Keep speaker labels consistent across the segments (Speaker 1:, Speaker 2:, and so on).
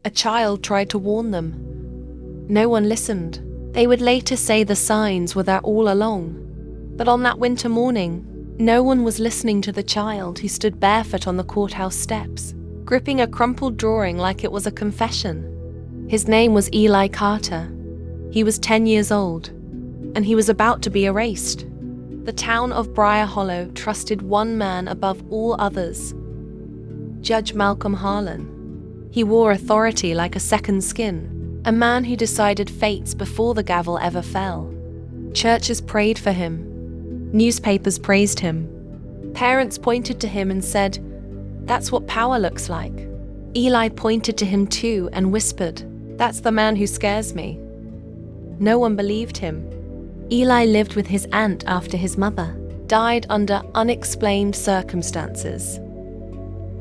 Speaker 1: A child tried to warn them. No one listened. They would later say the signs were there all along. But on that winter morning, no one was listening to the child who stood barefoot on the courthouse steps, gripping a crumpled drawing like it was a confession. His name was Eli Carter. He was 10 years old, and he was about to be erased. The town of Briar Hollow trusted one man above all others: Judge Malcolm Harlan. He wore authority like a second skin, a man who decided fates before the gavel ever fell. Churches prayed for him. Newspapers praised him. Parents pointed to him and said, "That's what power looks like." Eli pointed to him too and whispered, "That's the man who scares me." No one believed him. Eli lived with his aunt after his mother died under unexplained circumstances.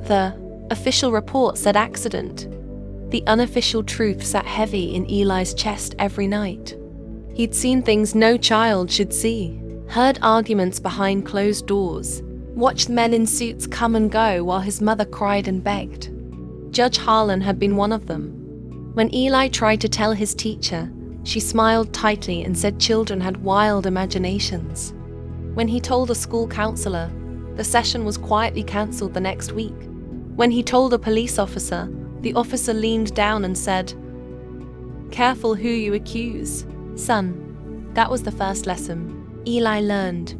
Speaker 1: The official report said accident. The unofficial truth sat heavy in Eli's chest every night. He'd seen things no child should see, heard arguments behind closed doors, watched men in suits come and go while his mother cried and begged. Judge Harlan had been one of them. When Eli tried to tell his teacher, she smiled tightly and said children had wild imaginations. When he told a school counselor, the session was quietly cancelled the next week. When he told a police officer, the officer leaned down and said, "Careful who you accuse, son." That was the first lesson Eli learned.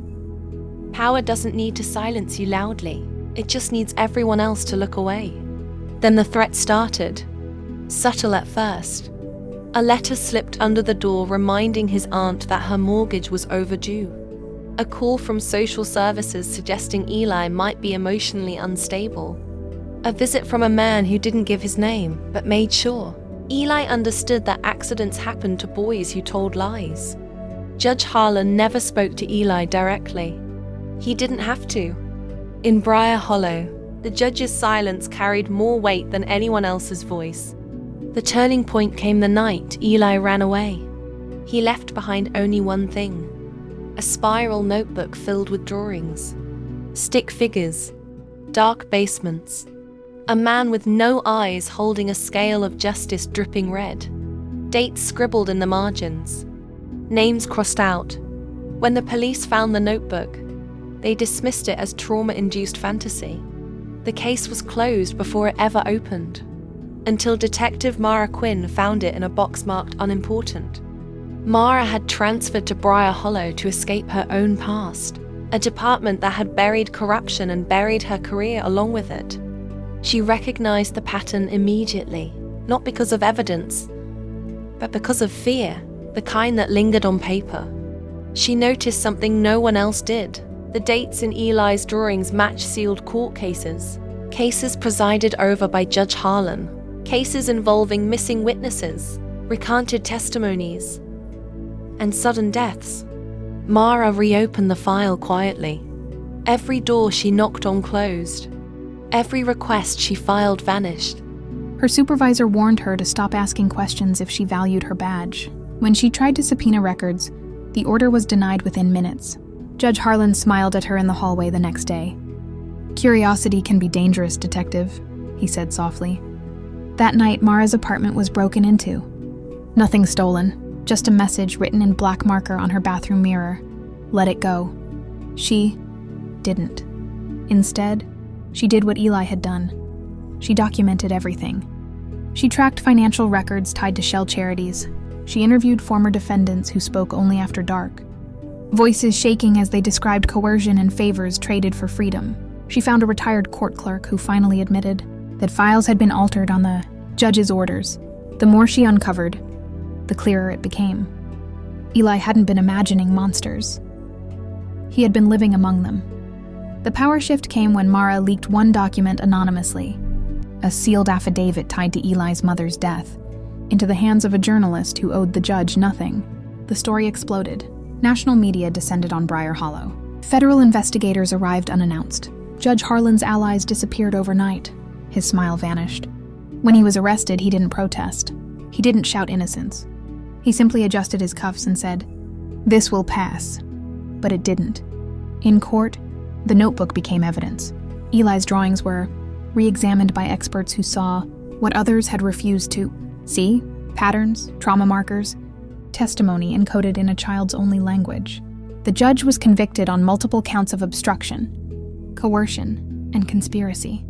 Speaker 1: Power doesn't need to silence you loudly. It just needs everyone else to look away. Then the threat started, subtle at first. A letter slipped under the door reminding his aunt that her mortgage was overdue. A call from social services suggesting Eli might be emotionally unstable. A visit from a man who didn't give his name, but made sure. Eli understood that accidents happened to boys who told lies. Judge Harlan never spoke to Eli directly. He didn't have to. In Briar Hollow, the judge's silence carried more weight than anyone else's voice. The turning point came the night Eli ran away. He left behind only one thing: a spiral notebook filled with drawings, stick figures, dark basements, a man with no eyes holding a scale of justice dripping red, dates scribbled in the margins, names crossed out. When the police found the notebook, they dismissed it as trauma-induced fantasy. The case was closed before it ever opened, until Detective Mara Quinn found it in a box marked unimportant. Mara had transferred to Briar Hollow to escape her own past, a department that had buried corruption and buried her career along with it. She recognized the pattern immediately, not because of evidence, but because of fear, the kind that lingered on paper. She noticed something no one else did. The dates in Eli's drawings matched sealed court cases, cases presided over by Judge Harlan, cases involving missing witnesses, recanted testimonies, and sudden deaths. Mara reopened the file quietly. Every door she knocked on closed. Every request she filed vanished.
Speaker 2: Her supervisor warned her to stop asking questions if she valued her badge. When she tried to subpoena records, the order was denied within minutes. Judge Harlan smiled at her in the hallway the next day. "Curiosity can be dangerous, Detective," he said softly. That night, Mara's apartment was broken into. Nothing stolen, just a message written in black marker on her bathroom mirror. Let it go. She didn't. Instead, she did what Eli had done. She documented everything. She tracked financial records tied to shell charities. She interviewed former defendants who spoke only after dark, voices shaking as they described coercion and favors traded for freedom. She found a retired court clerk who finally admitted that files had been altered on the judge's orders. The more she uncovered, the clearer it became. Eli hadn't been imagining monsters. He had been living among them. The power shift came when Mara leaked one document anonymously, a sealed affidavit tied to Eli's mother's death, into the hands of a journalist who owed the judge nothing. The story exploded. National media descended on Briar Hollow. Federal investigators arrived unannounced. Judge Harlan's allies disappeared overnight. His smile vanished. When he was arrested, he didn't protest. He didn't shout innocence. He simply adjusted his cuffs and said, "This will pass." But it didn't. In court, the notebook became evidence. Eli's drawings were re-examined by experts who saw what others had refused to see: patterns, trauma markers, testimony encoded in a child's only language. The judge was convicted on multiple counts of obstruction, coercion, and conspiracy.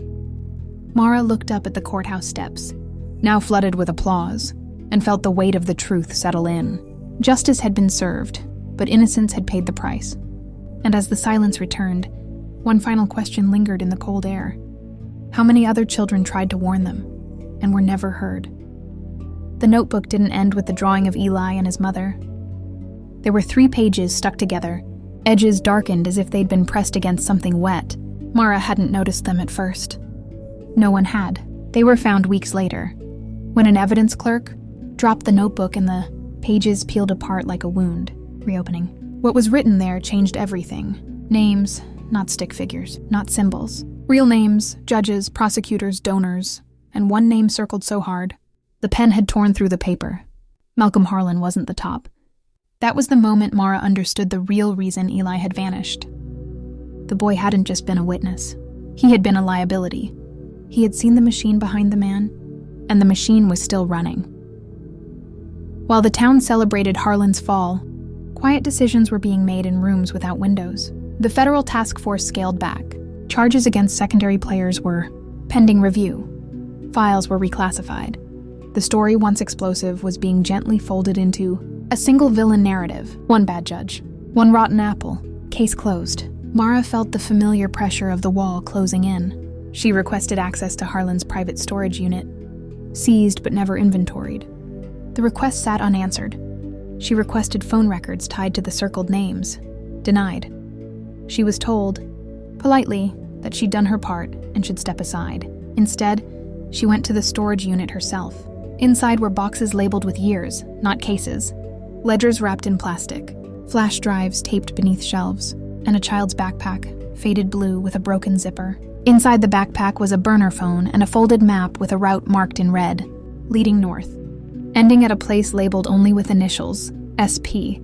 Speaker 2: Mara looked up at the courthouse steps, now flooded with applause, and felt the weight of the truth settle in. Justice had been served, but innocence had paid the price. And as the silence returned, one final question lingered in the cold air. How many other children tried to warn them, and were never heard? The notebook didn't end with the drawing of Eli and his mother. There were 3 pages stuck together, edges darkened as if they'd been pressed against something wet. Mara hadn't noticed them at first. No one had. They were found weeks later, when an evidence clerk dropped the notebook and the pages peeled apart like a wound, reopening. What was written there changed everything. Names, not stick figures, not symbols. Real names, judges, prosecutors, donors, and one name circled so hard. The pen had torn through the paper. Malcolm Harlan wasn't the top. That was the moment Mara understood the real reason Eli had vanished. The boy hadn't just been a witness. He had been a liability. He had seen the machine behind the man, and the machine was still running. While the town celebrated Harlan's fall, quiet decisions were being made in rooms without windows. The federal task force scaled back. Charges against secondary players were pending review. Files were reclassified. The story, once explosive, was being gently folded into a single villain narrative. One bad judge, one rotten apple, case closed. Mara felt the familiar pressure of the wall closing in. She requested access to Harlan's private storage unit, seized but never inventoried. The request sat unanswered. She requested phone records tied to the circled names. Denied. She was told, politely, that she'd done her part and should step aside. Instead, she went to the storage unit herself. Inside were boxes labeled with years, not cases, ledgers wrapped in plastic, flash drives taped beneath shelves, and a child's backpack, faded blue with a broken zipper. Inside the backpack was a burner phone and a folded map with a route marked in red, leading north, ending at a place labeled only with initials, SP.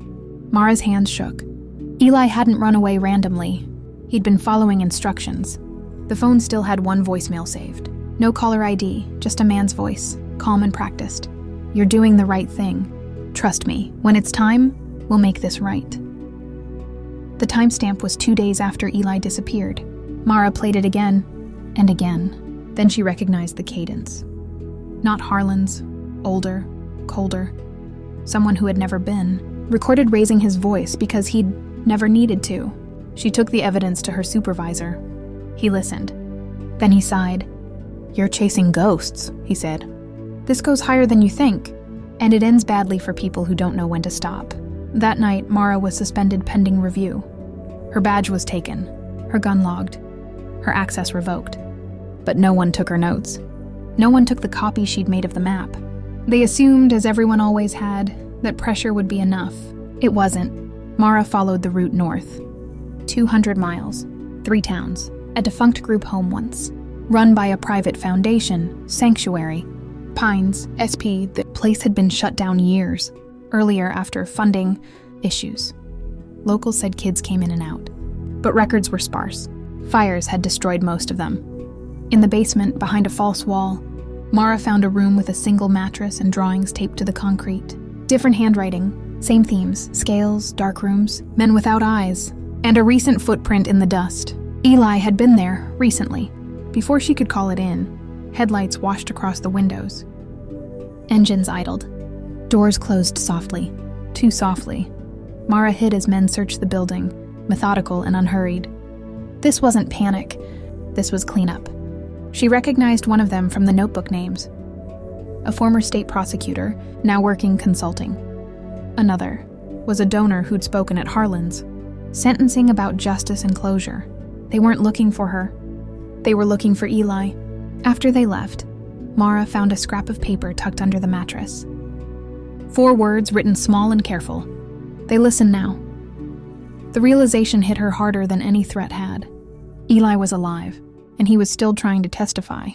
Speaker 2: Mara's hands shook. Eli hadn't run away randomly. He'd been following instructions. The phone still had one voicemail saved. No caller ID, just a man's voice, calm and practiced. You're doing the right thing. Trust me, when it's time, we'll make this right. The timestamp was 2 days after Eli disappeared. Mara played it again and again. Then she recognized the cadence. Not Harlan's, older, colder. Someone who had never been. Recorded raising his voice because he'd never needed to. She took the evidence to her supervisor. He listened. Then he sighed. You're chasing ghosts, he said. This goes higher than you think, and it ends badly for people who don't know when to stop. That night, Mara was suspended pending review. Her badge was taken, her gun logged, her access revoked. But no one took her notes. No one took the copy she'd made of the map. They assumed, as everyone always had, that pressure would be enough. It wasn't. Mara followed the route north. 200 miles, 3 towns, a defunct group home once, run by a private foundation, Sanctuary, Pines, SP. The place had been shut down years earlier after funding issues. Locals said kids came in and out, but records were sparse. Fires had destroyed most of them. In the basement, behind a false wall, Mara found a room with a single mattress and drawings taped to the concrete. Different handwriting, same themes, scales, dark rooms, men without eyes, and a recent footprint in the dust. Eli had been there, recently. Before she could call it in, headlights washed across the windows. Engines idled. Doors closed softly, too softly. Mara hid as men searched the building, methodical and unhurried. This wasn't panic. This was cleanup. She recognized one of them from the notebook names. A former state prosecutor, now working consulting. Another was a donor who'd spoken at Harlan's, sentencing about justice and closure. They weren't looking for her. They were looking for Eli. After they left, Mara found a scrap of paper tucked under the mattress. 4 words written small and careful. They listened now. The realization hit her harder than any threat had. Eli was alive, and he was still trying to testify.